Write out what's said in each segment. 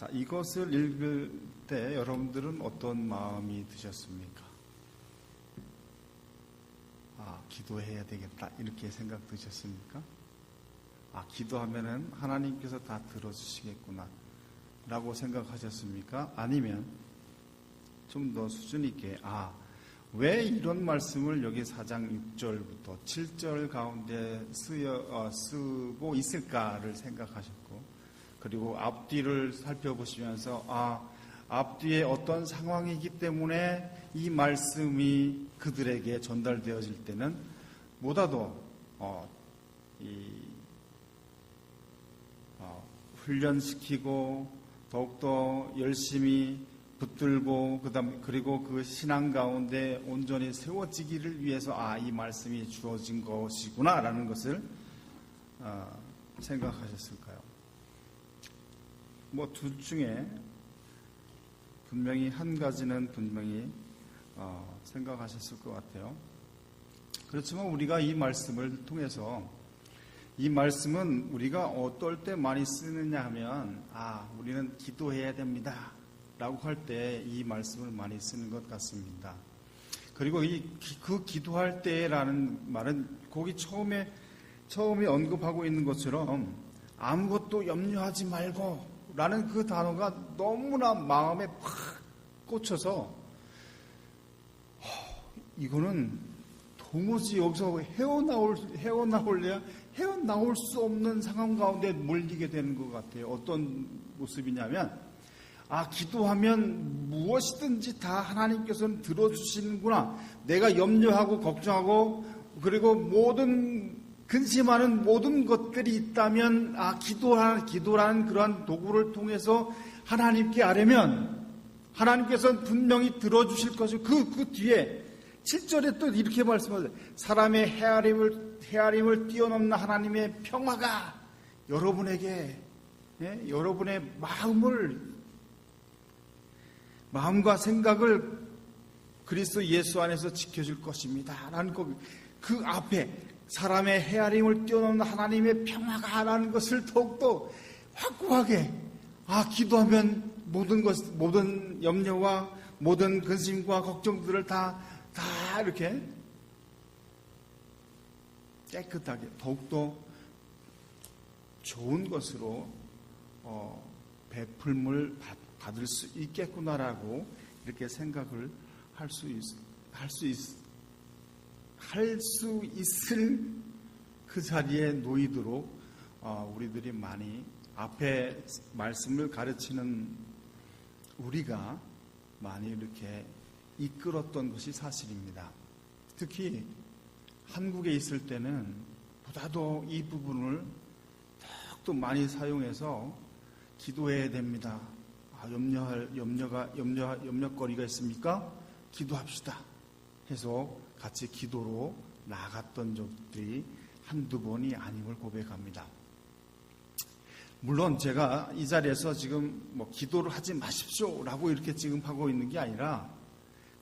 자, 이것을 읽을 때 여러분들은 어떤 마음이 드셨습니까? 기도해야 되겠다 이렇게 생각 드셨습니까? 기도하면은 하나님께서 다 들어주시겠구나 라고 생각하셨습니까? 아니면 좀 더 수준 있게 왜 이런 말씀을 여기 4장 6절부터 7절 가운데 쓰고 있을까를 생각하셨고, 그리고 앞뒤를 살펴보시면서 앞뒤에 어떤 상황이기 때문에 이 말씀이 그들에게 전달되어질 때는 보다도 훈련시키고 더욱더 열심히 붙들고 그리고 그 신앙 가운데 온전히 세워지기를 위해서 이 말씀이 주어진 것이구나라는 것을 생각하셨을까요? 둘 중에 분명히 한 가지는 분명히 생각하셨을 것 같아요. 그렇지만 우리가 이 말씀을 통해서, 이 말씀은 우리가 어떨 때 많이 쓰느냐 하면 우리는 기도해야 됩니다 라고 할 때 이 말씀을 많이 쓰는 것 같습니다. 그리고 그 기도할 때라는 말은 거기 처음에 언급하고 있는 것처럼 아무것도 염려하지 말고 라는 그 단어가 너무나 마음에 팍 꽂혀서 이거는 도무지 여기서 헤어나올 수 없는 상황 가운데 몰리게 되는 것 같아요. 어떤 모습이냐면 기도하면 무엇이든지 다 하나님께서는 들어주시는구나. 내가 염려하고 걱정하고 그리고 근심하는 모든 것들이 있다면 기도라는 그러한 도구를 통해서 하나님께 아뢰면 하나님께서는 분명히 들어주실 것이고 그 뒤에 7절에 또 이렇게 말씀하세요. 사람의 헤아림을 뛰어넘는 하나님의 평화가 여러분에게 여러분의 마음과 생각을 그리스도 예수 안에서 지켜줄 것입니다 라는 그 앞에 사람의 헤아림을 뛰어넘는 하나님의 평화가 라는 것을 더욱더 확고하게 기도하면 모든 염려와 모든 근심과 걱정들을 다 이렇게 깨끗하게 더욱더 좋은 것으로 베풀물 받을 수 있겠구나라고 이렇게 생각을 할 수 있을 그 자리에 놓이도록 우리들이 많이 앞에 말씀을 가르치는 우리가 많이 이렇게 이끌었던 것이 사실입니다. 특히 한국에 있을 때는 보다도 이 부분을 더욱더 많이 사용해서 기도해야 됩니다. 염려거리가 있습니까? 기도합시다 해서 같이 기도로 나갔던 적들이 한두 번이 아님을 고백합니다. 물론 제가 이 자리에서 지금 기도를 하지 마십시오 라고 이렇게 지금 하고 있는 게 아니라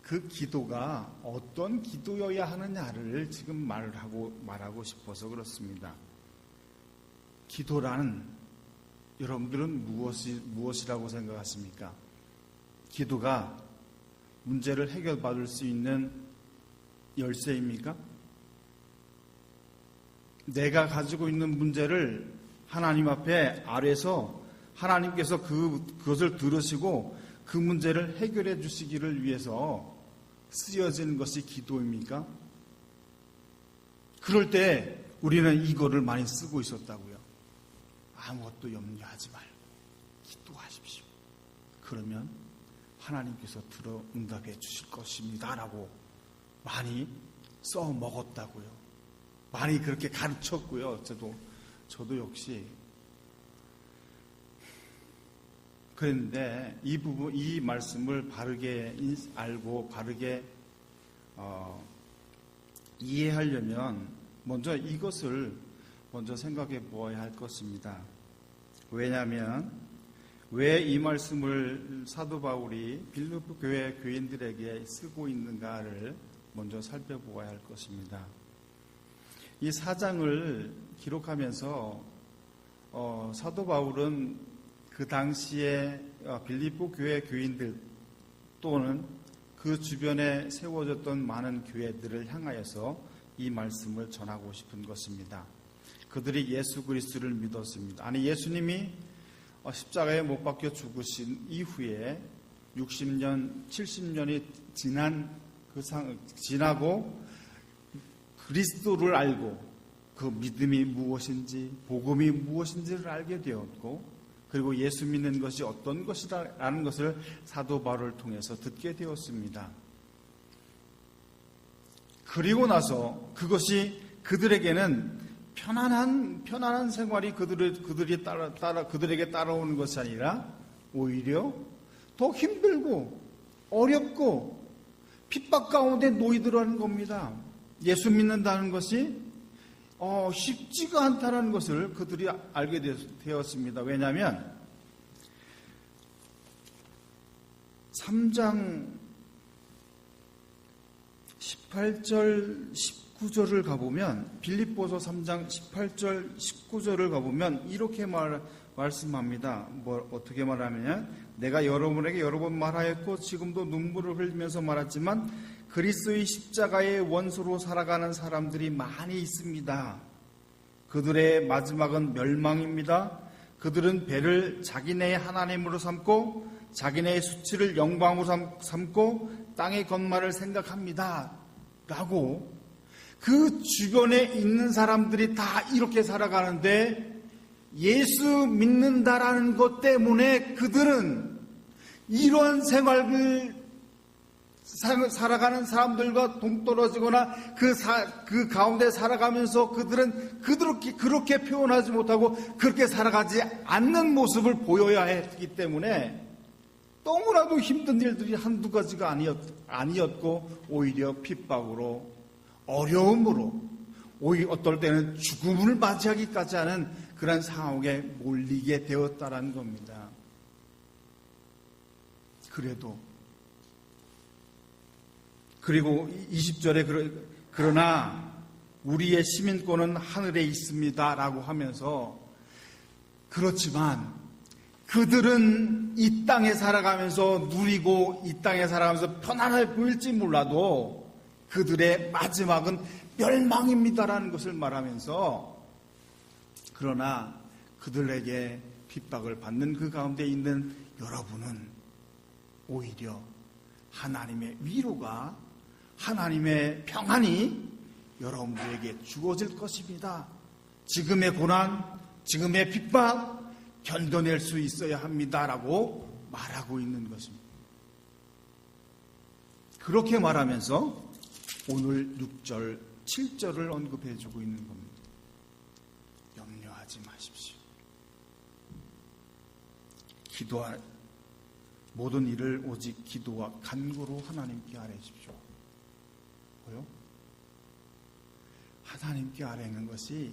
그 기도가 어떤 기도여야 하느냐를 지금 말하고 싶어서 그렇습니다. 기도라는 여러분들은 무엇이라고 생각하십니까? 기도가 문제를 해결받을 수 있는 열쇠입니까? 내가 가지고 있는 문제를 하나님 앞에 아뢰서 하나님께서 그것을 들으시고 그 문제를 해결해 주시기를 위해서 쓰여지는 것이 기도입니까? 그럴 때 우리는 이거를 많이 쓰고 있었다고요. 아무것도 염려하지 말고 기도하십시오. 그러면 하나님께서 들어 응답해 주실 것입니다 라고 많이 써먹었다고요. 많이 그렇게 가르쳤고요. 저도 역시 그런데 이 말씀을 바르게 알고 바르게 이해하려면 먼저 이것을 먼저 생각해 보아야 할 것입니다. 왜냐하면 왜 이 말씀을 사도 바울이 빌립보 교회 교인들에게 쓰고 있는가를 먼저 살펴보아야 할 것입니다. 이 4장을 기록하면서 사도 바울은 그 당시에 빌립보 교회 교인들 또는 그 주변에 세워졌던 많은 교회들을 향하여서 이 말씀을 전하고 싶은 것입니다. 그들이 예수 그리스도를 믿었습니다. 아니, 예수님이 십자가에 못 박혀 죽으신 이후에 60년, 70년이 지나고 그리스도를 알고 그 믿음이 무엇인지, 복음이 무엇인지를 알게 되었고, 그리고 예수 믿는 것이 어떤 것이다라는 것을 사도 바울을 통해서 듣게 되었습니다. 그리고 나서 그것이 그들에게는 편안한 생활이 그들에게 따라오는 것이 아니라 오히려 더 힘들고 어렵고 핍박 가운데 놓이더라는 겁니다. 예수 믿는다는 것이 쉽지가 않다는 것을 그들이 알게 되었습니다. 왜냐하면 3장 18절 19절을 가보면, 빌립보서 3장 18절 19절을 가보면 이렇게 말씀합니다. 어떻게 말하느냐? 내가 여러분에게 여러 번 말하였고 지금도 눈물을 흘리면서 말하지만 그리스도의 십자가의 원수로 살아가는 사람들이 많이 있습니다. 그들의 마지막은 멸망입니다. 그들은 배를 자기네의 하나님으로 삼고 자기네의 수치를 영광으로 삼고 땅의 것만을 생각합니다. 라고, 그 주변에 있는 사람들이 다 이렇게 살아가는데 예수 믿는다라는 것 때문에 그들은 이런 생활을 살아가는 사람들과 동떨어지거나 그 가운데 살아가면서 그들은 그렇게 표현하지 못하고 그렇게 살아가지 않는 모습을 보여야 했기 때문에 너무나도 힘든 일들이 한두 가지가 아니었고 오히려 핍박으로, 어려움으로, 오히려 어떨 때는 죽음을 맞이하기까지 하는 그런 상황에 몰리게 되었다는 겁니다. 그리고 20절에 그러나 우리의 시민권은 하늘에 있습니다 라고 하면서, 그렇지만 그들은 이 땅에 살아가면서 누리고 이 땅에 살아가면서 편안해 보일지 몰라도 그들의 마지막은 멸망입니다라는 것을 말하면서, 그러나 그들에게 핍박을 받는 그 가운데 있는 여러분은 오히려 하나님의 위로가, 하나님의 평안이 여러분들에게 주어질 것입니다. 지금의 고난, 지금의 핍박 견뎌낼 수 있어야 합니다라고 말하고 있는 것입니다. 그렇게 말하면서 오늘 6절, 7절을 언급해주고 있는 겁니다. 염려하지 마십시오. 모든 일을 오직 기도와 간구로 하나님께 아뢰십시오. 뭐요? 하나님께 아뢰는 것이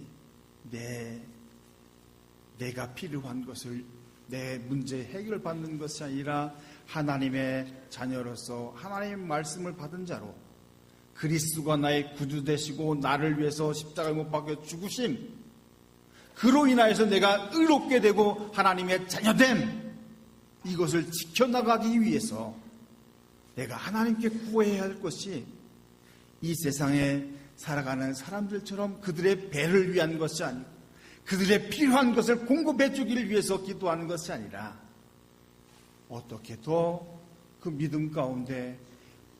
내가 필요한 것을, 내 문제 해결받는 것이 아니라 하나님의 자녀로서 하나님의 말씀을 받은 자로, 그리스도가 나의 구주 되시고 나를 위해서 십자가에 못 박혀 죽으심, 그로 인하여서 내가 의롭게 되고 하나님의 자녀됨, 이것을 지켜나가기 위해서 내가 하나님께 구해야 할 것이 이 세상에 살아가는 사람들처럼 그들의 배를 위한 것이 아니고 그들의 필요한 것을 공급해 주기를 위해서 기도하는 것이 아니라 어떻게 더 그 믿음 가운데,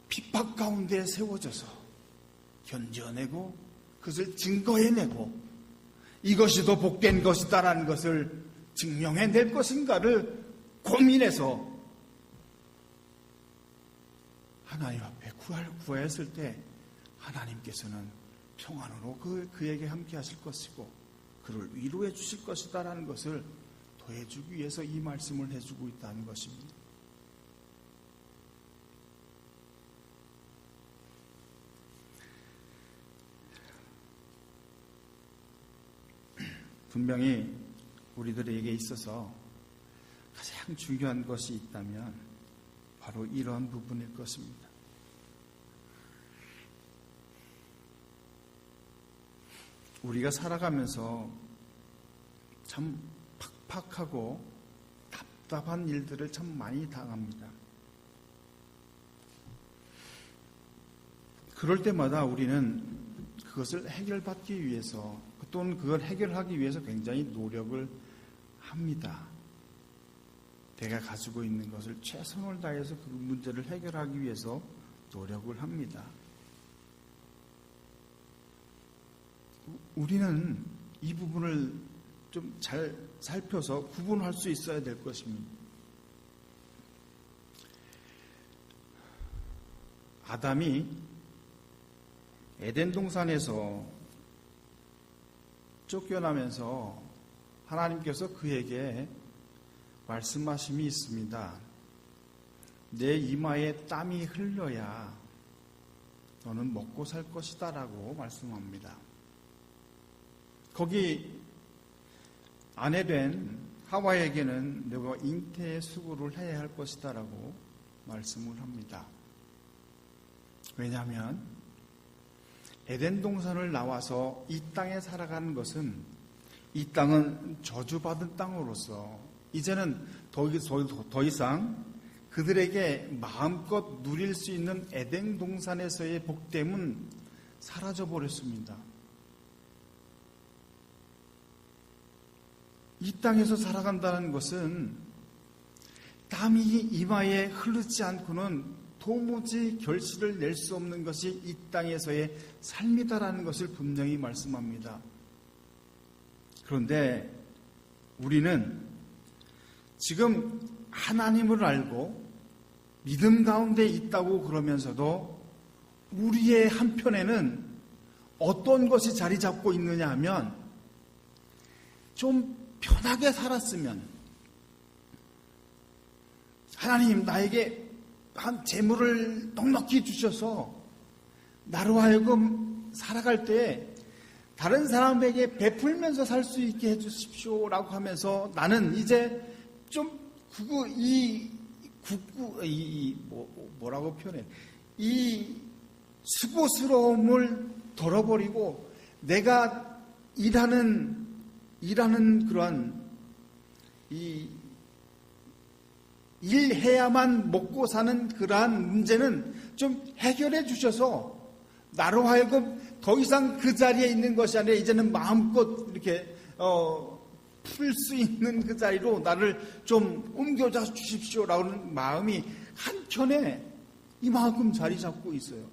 핍박 가운데 세워져서 견뎌내고 그것을 증거해내고 이것이 더 복된 것이다라는 것을 증명해낼 것인가를 고민해서 하나님 앞에 구하였을 때 하나님께서는 평안으로 그에게 함께 하실 것이고 그를 위로해 주실 것이다라는 것을 더해주기 위해서 이 말씀을 해주고 있다는 것입니다. 분명히 우리들에게 있어서 가장 중요한 것이 있다면 바로 이러한 부분일 것입니다. 우리가 살아가면서 참 팍팍하고 답답한 일들을 참 많이 당합니다. 그럴 때마다 우리는 그것을 해결받기 위해서 또는 그걸 해결하기 위해서 굉장히 노력을 합니다. 내가 가지고 있는 것을 최선을 다해서 그 문제를 해결하기 위해서 노력을 합니다. 우리는 이 부분을 좀 잘 살펴서 구분할 수 있어야 될 것입니다. 아담이 에덴 동산에서 쫓겨나면서 하나님께서 그에게 말씀하심이 있습니다. 내 이마에 땀이 흘러야 너는 먹고 살 것이다 라고 말씀합니다. 거기 아내 된 하와에게는 너가 잉태의 수고를 해야 할 것이다 라고 말씀을 합니다. 왜냐하면 에덴 동산을 나와서 이 땅에 살아가는 것은 이 땅은 저주받은 땅으로서 이제는 더 이상 그들에게 마음껏 누릴 수 있는 에덴 동산에서의 복됨은 사라져버렸습니다. 이 땅에서 살아간다는 것은 땀이 이마에 흐르지 않고는 도무지 결실을 낼 수 없는 것이 이 땅에서의 삶이다라는 것을 분명히 말씀합니다. 그런데 우리는 지금 하나님을 알고 믿음 가운데 있다고 그러면서도 우리의 한편에는 어떤 것이 자리 잡고 있느냐 하면 좀 편하게 살았으면, 하나님 나에게 한 재물을 넉넉히 주셔서 나로 하여금 살아갈 때 다른 사람에게 베풀면서 살 수 있게 해주십시오 라고 하면서 나는 이제 좀 뭐라고 표현해, 이 수고스러움을 덜어버리고 내가 일하는 그런 일해야만 먹고 사는 그러한 문제는 좀 해결해 주셔서 나로 하여금 더 이상 그 자리에 있는 것이 아니라 이제는 마음껏 이렇게 풀 수 있는 그 자리로 나를 좀 옮겨져 주십시오라는 마음이 한켠에 이만큼 자리 잡고 있어요.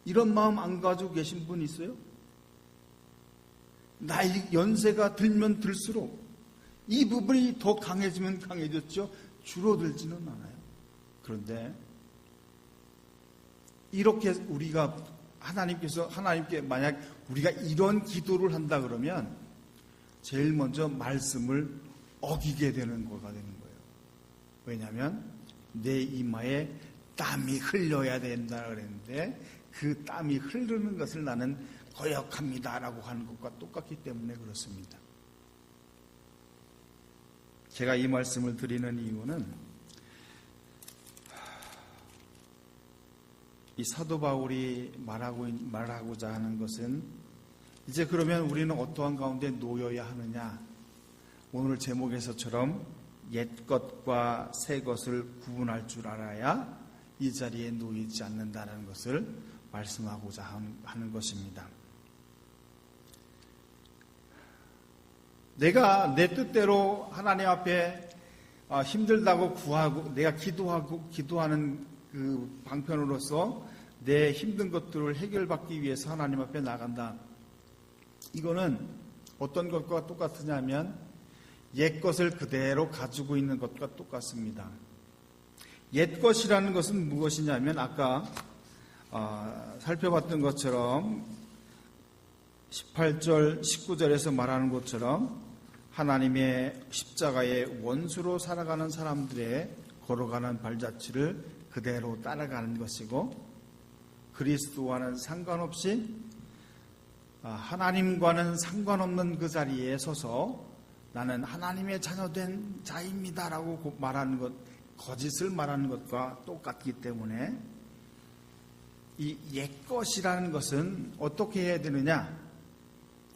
이런 마음 안 가지고 계신 분 있어요? 나이 연세가 들면 들수록 이 부분이 더 강해지면 강해졌죠. 줄어들지는 않아요. 그런데 이렇게 우리가 하나님께 만약 우리가 이런 기도를 한다 그러면 제일 먼저 말씀을 어기게 되는 거가 되는 거예요. 왜냐하면 내 이마에 땀이 흘려야 된다 그랬는데 그 땀이 흐르는 것을 나는 거역합니다라고 하는 것과 똑같기 때문에 그렇습니다. 제가 이 말씀을 드리는 이유는 이 사도 바울이 말하고자 하는 것은 이제 그러면 우리는 어떠한 가운데 놓여야 하느냐, 오늘 제목에서처럼 옛것과 새것을 구분할 줄 알아야 이 자리에 놓이지 않는다는 것을 말씀하고자 하는 것입니다. 내가 내 뜻대로 하나님 앞에 힘들다고 구하고 내가 기도하는 그 방편으로서 내 힘든 것들을 해결받기 위해서 하나님 앞에 나간다. 이거는 어떤 것과 똑같으냐면 옛것을 그대로 가지고 있는 것과 똑같습니다. 옛것이라는 것은 무엇이냐면 아까 살펴봤던 것처럼 18절, 19절에서 말하는 것처럼 하나님의 십자가의 원수로 살아가는 사람들의 걸어가는 발자취를 그대로 따라가는 것이고, 그리스도와는 상관없이 하나님과는 상관없는 그 자리에 서서 나는 하나님의 자녀된 자입니다라고 말하는 것, 거짓을 말하는 것과 똑같기 때문에 이 옛것이라는 것은 어떻게 해야 되느냐?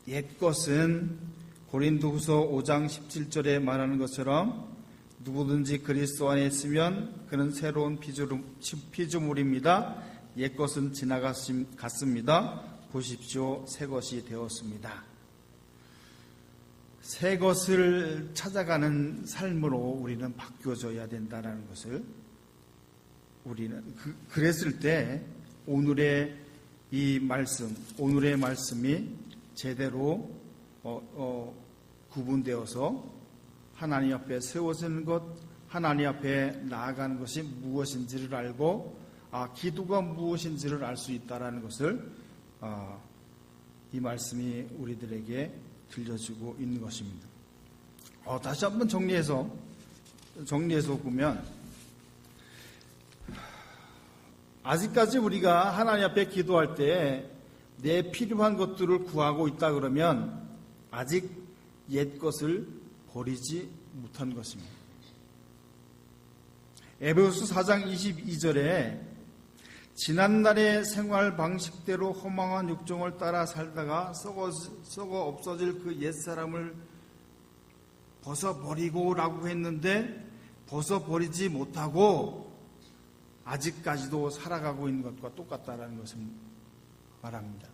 옛것은 고린도후서 5장 17절에 말하는 것처럼 누구든지 그리스도 안에 있으면 그는 새로운 피조물입니다. 옛것은 지나갔습니다. 보십시오, 새 것이 되었습니다. 새 것을 찾아가는 삶으로 우리는 바뀌어져야 된다는 것을 우리는 그랬을 때 오늘의 이 말씀, 오늘의 말씀이 제대로 구분되어서 하나님 앞에 세워지는 것, 하나님 앞에 나아가는 것이 무엇인지를 알고 기도가 무엇인지를 알 수 있다는 것을 이 말씀이 우리들에게 들려주고 있는 것입니다. 다시 한번 정리해서 보면 아직까지 우리가 하나님 앞에 기도할 때 내 필요한 것들을 구하고 있다 그러면 아직 옛 것을 버리지 못한 것입니다. 에베소서 4장 22절에 지난날의 생활 방식대로 허망한 육종을 따라 살다가 썩어 없어질 그 옛사람을 벗어버리고 라고 했는데 벗어버리지 못하고 아직까지도 살아가고 있는 것과 똑같다라는 것을 말합니다.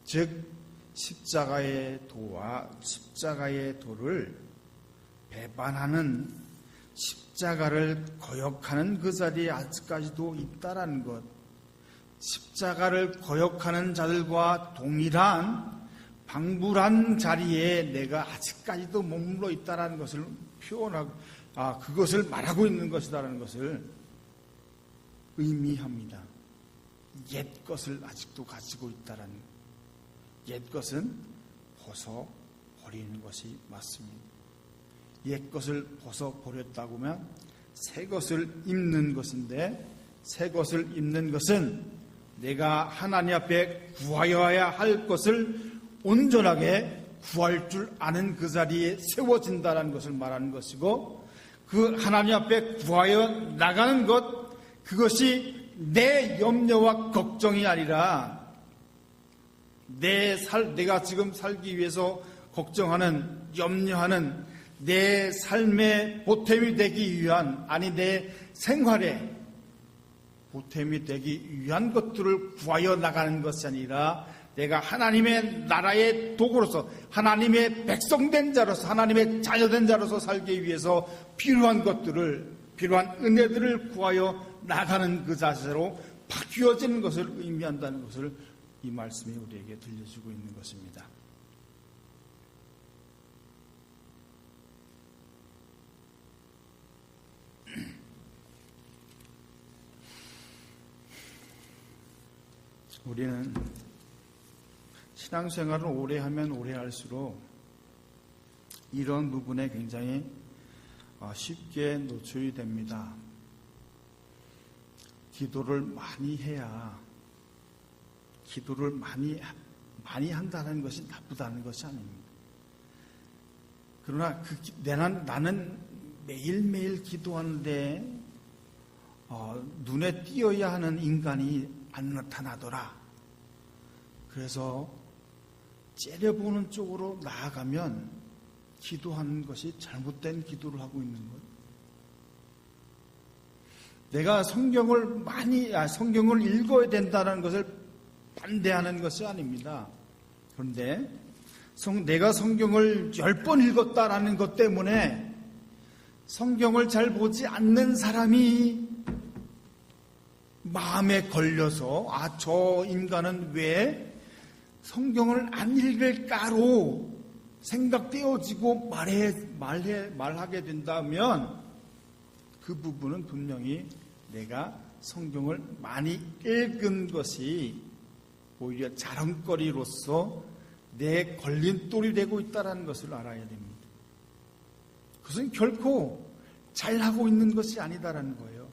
즉 십자가의 도와 십자가의 도를 배반하는, 십자가를 거역하는 그 자리에 아직까지도 있다라는 것, 십자가를 거역하는 자들과 동일한 방불한 자리에 내가 아직까지도 머물러 있다라는 것을 표현하고 그것을 말하고 있는 것이다라는 것을 의미합니다. 옛 것을 아직도 가지고 있다라는 것. 옛 것은 벗어버리는 것이 맞습니다. 옛 것을 벗어버렸다고 하면 새 것을 입는 것인데, 새 것을 입는 것은 내가 하나님 앞에 구하여야 할 것을 온전하게 구할 줄 아는 그 자리에 세워진다는 것을 말하는 것이고, 그 하나님 앞에 구하여 나가는 것, 그것이 내 염려와 걱정이 아니라 내가 지금 살기 위해서 걱정하는, 염려하는 내 삶의 보탬이 되기 위한, 내 생활에 보탬이 되기 위한 것들을 구하여 나가는 것이 아니라 내가 하나님의 나라의 도구로서, 하나님의 백성된 자로서, 하나님의 자녀된 자로서 살기 위해서 필요한 것들을, 필요한 은혜들을 구하여 나가는 그 자세로 바뀌어지는 것을 의미한다는 것을 이 말씀이 우리에게 들려주고 있는 것입니다. 우리는 신앙생활을 오래 하면 오래 할수록 이런 부분에 굉장히 쉽게 노출이 됩니다. 기도를 많이 해야, 기도를 많이 한다는 것이 나쁘다는 것이 아닙니다. 그러나 나는 매일매일 기도하는데 눈에 띄어야 하는 인간이 안 나타나더라. 그래서 째려보는 쪽으로 나아가면 기도하는 것이 잘못된 기도를 하고 있는 것. 내가 성경을 읽어야 된다는 것을 반대하는 것이 아닙니다. 그런데 내가 성경을 10번 읽었다라는 것 때문에 성경을 잘 보지 않는 사람이 마음에 걸려서 저 인간은 왜 성경을 안 읽을까로 생각되어지고 말하게 된다면 그 부분은 분명히 내가 성경을 많이 읽은 것이 오히려 자랑거리로서 내 걸림돌이 되고 있다는 것을 알아야 됩니다. 그것은 결코 잘하고 있는 것이 아니다라는 거예요.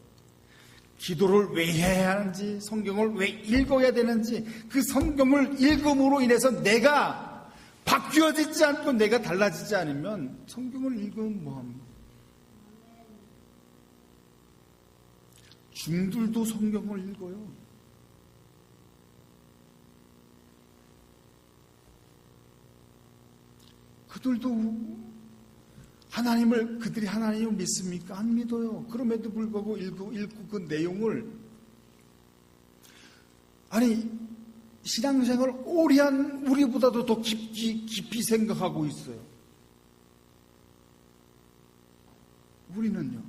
기도를 왜 해야 하는지, 성경을 왜 읽어야 되는지, 그 성경을 읽음으로 인해서 내가 바뀌어지지 않고 내가 달라지지 않으면 성경을 읽으면 뭐합니까? 중들도 성경을 읽어요. 그들도 그들이 하나님을 믿습니까? 안 믿어요. 그럼에도 불구하고 읽고 그 내용을, 아니, 신앙생활 오래 한 우리보다도 더 깊이 생각하고 있어요. 우리는요,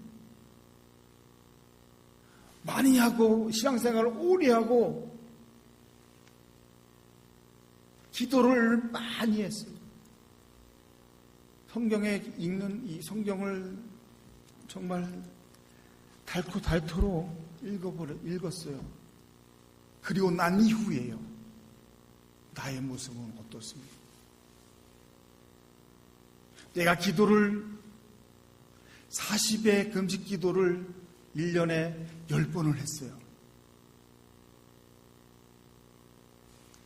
많이 하고, 신앙생활을 오래 하고, 기도를 많이 했어요. 성경에 읽는 이 성경을 정말 닳고 읽었어요. 그리고 난 이후에요, 나의 모습은 어떻습니까? 내가 기도를 40의 금식 기도를 1년에 10번을 했어요.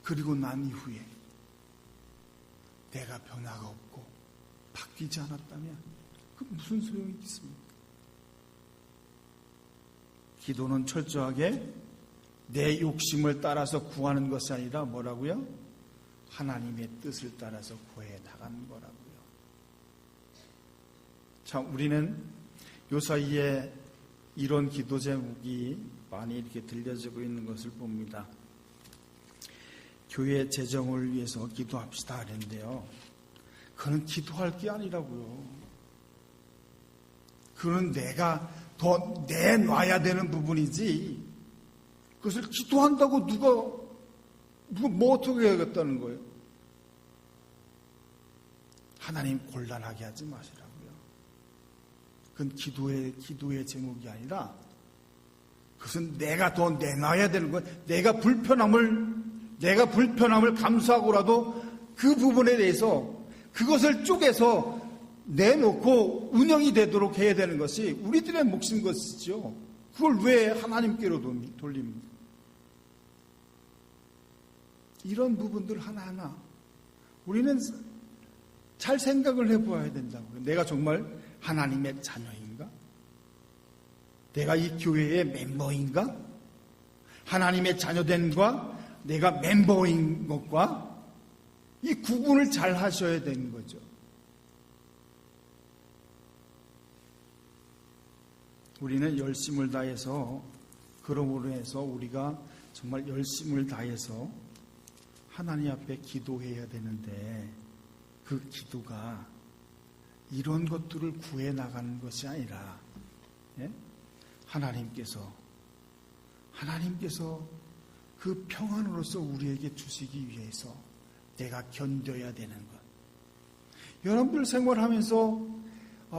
그리고 난 이후에 내가 변화가 없고 바뀌지 않았다면 그 무슨 소용이 있습니까? 기도는 철저하게 내 욕심을 따라서 구하는 것이 아니라 뭐라고요? 하나님의 뜻을 따라서 구해 나가는 거라고요. 자, 우리는 요 사이에 이런 기도 제목이 많이 이렇게 들려지고 있는 것을 봅니다. 교회 재정을 위해서 기도합시다 하는데요, 그건 기도할 게 아니라고요. 그건 내가 더 내놔야 되는 부분이지, 그것을 기도한다고 누가 뭐 어떻게 해야겠다는 거예요? 하나님 곤란하게 하지 마시라고요. 그건 기도의 제목이 아니라, 그것은 내가 더 내놔야 되는 거예요. 내가 불편함을 감수하고라도 그 부분에 대해서 그것을 쪼개서 내놓고 운영이 되도록 해야 되는 것이 우리들의 몫인 것이죠. 그걸 왜 하나님께로 돌립니까? 이런 부분들 하나하나 우리는 잘 생각을 해보아야 된다고요. 내가 정말 하나님의 자녀인가? 내가 이 교회의 멤버인가? 하나님의 자녀됨과 내가 멤버인 것과 이 구분을 잘 하셔야 되는 거죠. 우리는 열심을 다해서, 그러므로 해서 우리가 정말 열심을 다해서 하나님 앞에 기도해야 되는데, 그 기도가 이런 것들을 구해 나가는 것이 아니라, 하나님께서 그 평안으로서 우리에게 주시기 위해서 내가 견뎌야 되는 것. 여러분들 생활하면서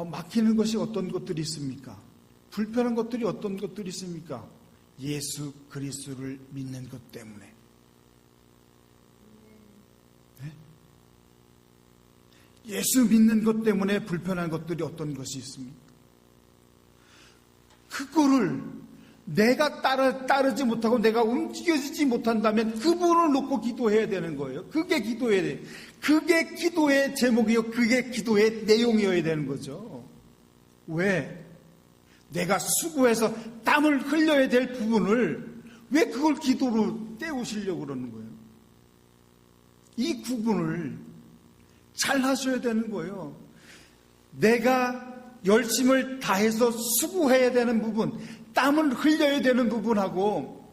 막히는 것이 어떤 것들이 있습니까? 불편한 것들이 어떤 것들이 있습니까? 예수 그리스도를 믿는 것 때문에. 네? 예수 믿는 것 때문에 불편한 것들이 어떤 것이 있습니까? 그거를 내가 따르지 못하고 내가 움직여지지 못한다면 그 부분을 놓고 기도해야 되는 거예요. 그게 기도해야 돼요. 그게 기도의 제목이요, 그게 기도의 내용이어야 되는 거죠. 왜? 내가 수고해서 땀을 흘려야 될 부분을 왜 그걸 기도로 때우시려고 그러는 거예요? 이 구분을 잘 하셔야 되는 거예요. 내가 열심을 다해서 수고해야 되는 부분, 땀을 흘려야 되는 부분하고,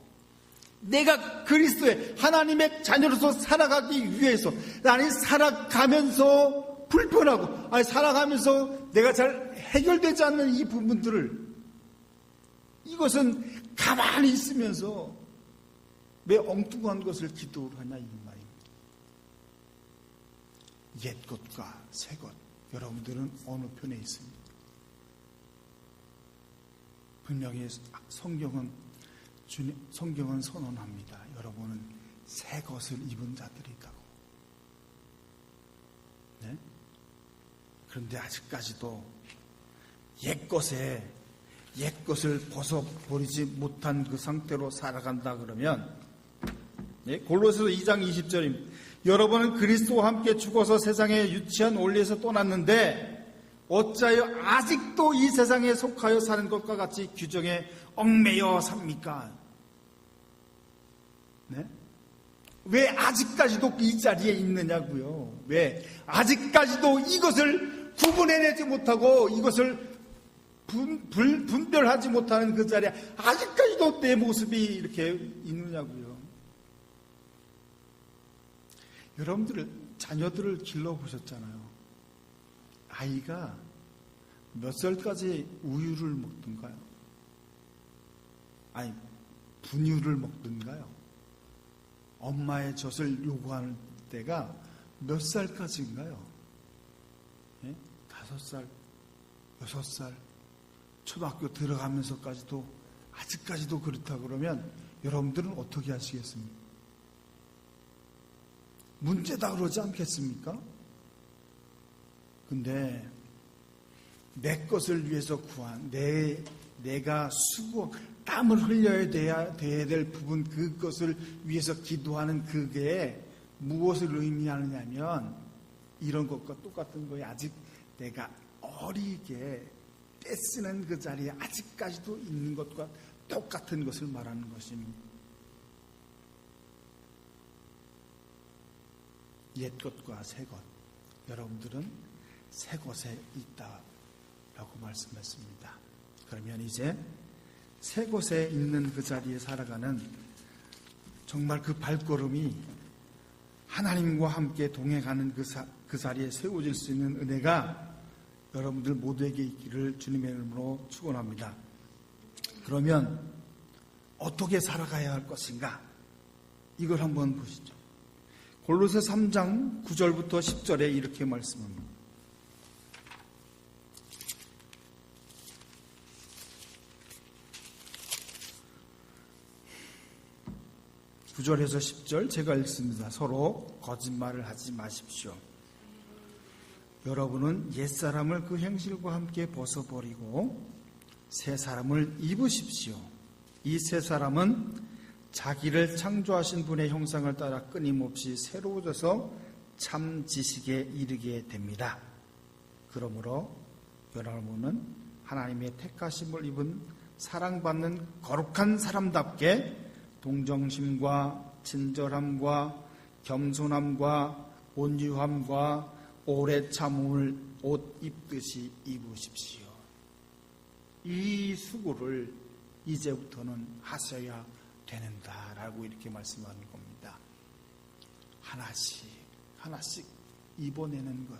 내가 그리스도의 하나님의 자녀로서 살아가기 위해서, 아니 살아가면서 불편하고, 아니 살아가면서 내가 잘 해결되지 않는 이 부분들을, 이것은 가만히 있으면서 왜 엉뚱한 것을 기도를 하냐 이 말입니다. 옛 것과 새 것, 여러분들은 어느 편에 있습니까? 분명히 성경은 선언합니다. 여러분은 새 것을 입은 자들이 있다고. 네? 그런데 아직까지도 옛 것을 벗어버리지 못한 그 상태로 살아간다 그러면, 골로새서 2장 20절입니다. 여러분은 그리스도와 함께 죽어서 세상의 유치한 원리에서 떠났는데 어찌하여 아직도 이 세상에 속하여 사는 것과 같이 규정에 얽매여 삽니까? 네? 왜 아직까지도 이 자리에 있느냐고요? 왜 아직까지도 이것을 구분해내지 못하고 이것을 분별하지 못하는 그 자리에 아직까지도 내 모습이 이렇게 있느냐고요. 여러분들 자녀들을 길러보셨잖아요. 아이가 몇 살까지 우유를 먹든가요? 아니, 분유를 먹든가요? 엄마의 젖을 요구하는 때가 몇 살까지인가요? 5살, 6살, 초등학교 들어가면서까지도 아직까지도 그렇다 그러면 여러분들은 어떻게 하시겠습니까? 문제다 그러지 않겠습니까? 근데 내 것을 위해서 구한 내가 수고 땀을 흘려야 돼야 될 부분 그것을 위해서 기도하는 그게 무엇을 의미하느냐면 이런 것과 똑같은 거예요. 아직 내가 어리게 떼쓰는 그 자리에 아직까지도 있는 것과 똑같은 것을 말하는 것입니다. 옛 것과 새 것, 여러분들은 새 것에 있다라고 말씀했습니다. 그러면 이제 새 것에 있는 그 자리에 살아가는 정말 그 발걸음이 하나님과 함께 동행하는 그 자리에 세워질 수 있는 은혜가 여러분들 모두에게 있기를 주님의 이름으로 축원합니다. 그러면 어떻게 살아가야 할 것인가? 이걸 한번 보시죠. 골로새 3장 9절부터 10절에 이렇게 말씀합니다. 9절에서 10절 제가 읽습니다. 서로 거짓말을 하지 마십시오. 여러분은 옛사람을 그 행실과 함께 벗어버리고 새 사람을 입으십시오. 이 새 사람은 자기를 창조하신 분의 형상을 따라 끊임없이 새로워져서 참 지식에 이르게 됩니다. 그러므로 여러분은 하나님의 택하심을 입은 사랑받는 거룩한 사람답게 동정심과 친절함과 겸손함과 온유함과 오래 참음을 옷 입듯이 입으십시오. 이 수고를 이제부터는 하셔야 되는다라고 이렇게 말씀하는 겁니다. 하나씩 하나씩 입어내는 것,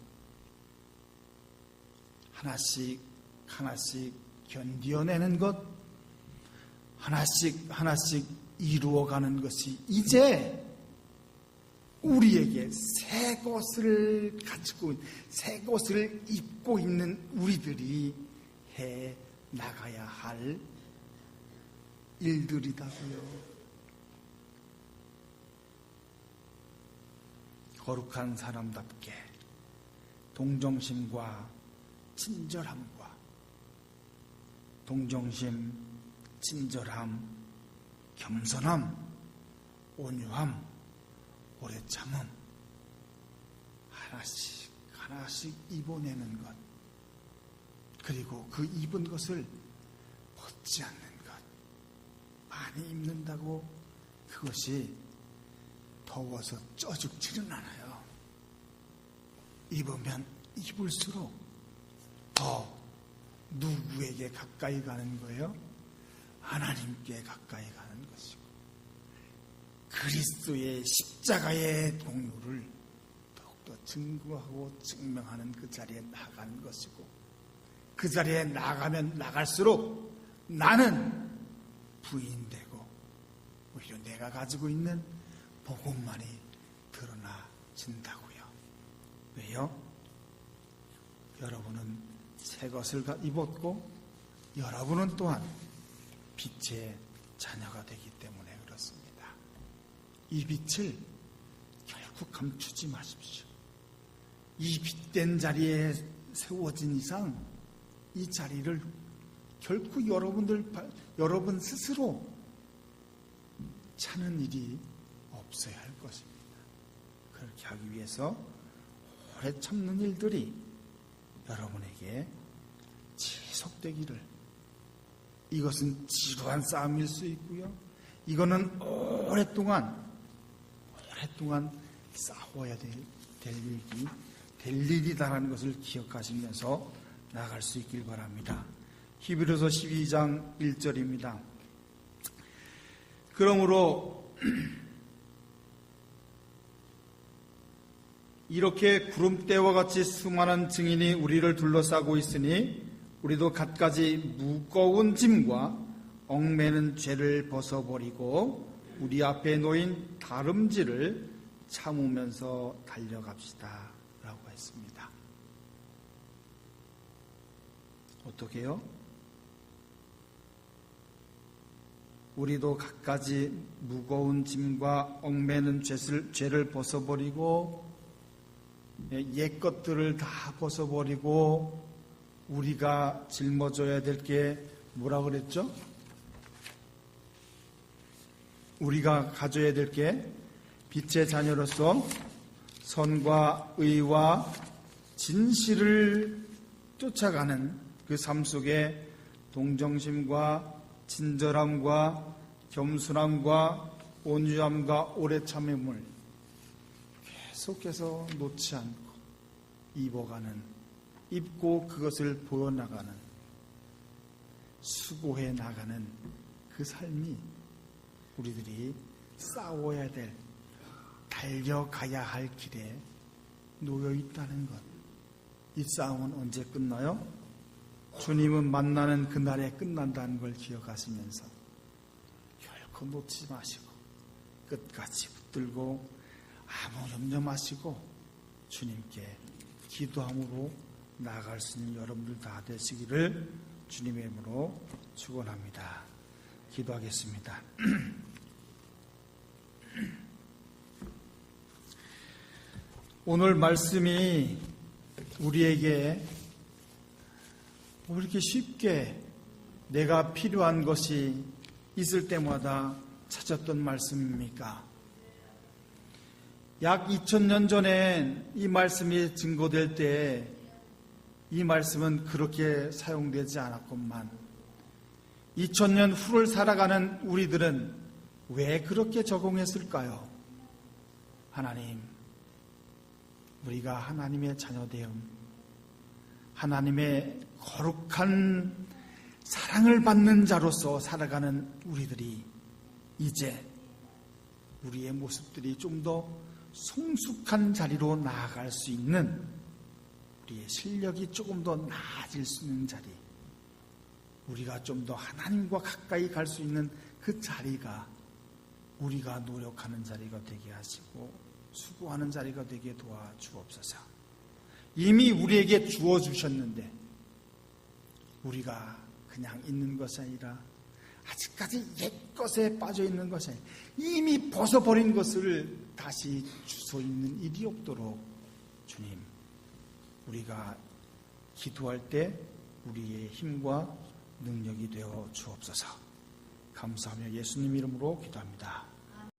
하나씩 하나씩 견뎌내는 것, 하나씩 하나씩 이루어가는 것이 이제 우리에게 새 것을 가지고 새 것을 입고 있는 우리들이 해 나가야 할 일들이다고요. 거룩한 사람답게 동정심과 친절함과 동정심, 친절함, 겸손함, 온유함, 오래 참음 하나씩 하나씩 입어내는 것, 그리고 그 입은 것을 벗지 않는 것. 많이 입는다고 그것이 더워서 쪄죽지는 않아요. 입으면 입을수록 더 누구에게 가까이 가는 거예요? 하나님께 가까이 가는 것이고 그리스도의 십자가의 동료를 더욱더 증거하고 증명하는 그 자리에 나가는 것이고 그 자리에 나가면 나갈수록 나는 부인되고 오히려 내가 가지고 있는 복음만이 드러나진다고요. 왜요? 여러분은 새 것을 입었고 여러분은 또한 빛의 자녀가 되기 때문에 그렇습니다. 이 빛을 결국 감추지 마십시오. 이 빛된 자리에 세워진 이상 이 자리를 결코 여러분 스스로 찾는 일이 없어야 할 것입니다. 그렇게 하기 위해서 오래 참는 일들이 여러분에게 지속되기를. 이것은 지루한 싸움일 수 있고요. 이거는 오랫동안 싸워야 될 일이 될 일이다라는 것을 기억하시면서 나아갈 수 있길 바랍니다. 히브리서 12장 1절입니다. 그러므로 이렇게 구름대와 같이 수많은 증인이 우리를 둘러싸고 있으니 우리도 갖가지 무거운 짐과 얽매는 죄를 벗어버리고 우리 앞에 놓인 다름질을 참으면서 달려갑시다 라고 했습니다. 어떻게 해요? 우리도 갖가지 무거운 짐과 얽매는 죄를 벗어버리고 옛 것들을 다 벗어버리고 우리가 짊어져야 될 게 뭐라 그랬죠? 우리가 가져야 될 게 빛의 자녀로서 선과 의와 진실을 쫓아가는 그 삶 속에 동정심과 친절함과 겸손함과 온유함과 오래 참음을 계속해서 놓지 않고 입어가는, 입고 그것을 보여나가는, 수고해 나가는 그 삶이 우리들이 싸워야 될, 달려가야 할 길에 놓여 있다는 것. 이 싸움은 언제 끝나요? 주님은 만나는 그날에 끝난다는 걸 기억하시면서 결코 놓지 마시고 끝까지 붙들고 아무 염려 마시고 주님께 기도함으로 나아갈 수 있는 여러분들 다 되시기를 주님의 이름으로 축원합니다. 기도하겠습니다. 오늘 말씀이 우리에게 왜 이렇게 쉽게 내가 필요한 것이 있을 때마다 찾았던 말씀입니까? 약 2000년 전에 이 말씀이 증거될 때 이 말씀은 그렇게 사용되지 않았건만 2000년 후를 살아가는 우리들은 왜 그렇게 적용했을까요? 하나님, 우리가 하나님의 자녀됨, 하나님의 거룩한 사랑을 받는 자로서 살아가는 우리들이 이제 우리의 모습들이 좀 더 성숙한 자리로 나아갈 수 있는, 우리의 실력이 조금 더 나아질 수 있는 자리, 우리가 좀 더 하나님과 가까이 갈 수 있는 그 자리가 우리가 노력하는 자리가 되게 하시고 수고하는 자리가 되게 도와주옵소서. 이미 우리에게 주어주셨는데 우리가 그냥 있는 것이 아니라 아직까지 옛 것에 빠져 있는 것이 아니라 이미 벗어버린 것을 다시 주워 있는 일이 없도록 주님, 우리가 기도할 때 우리의 힘과 능력이 되어 주옵소서. 감사하며 예수님 이름으로 기도합니다.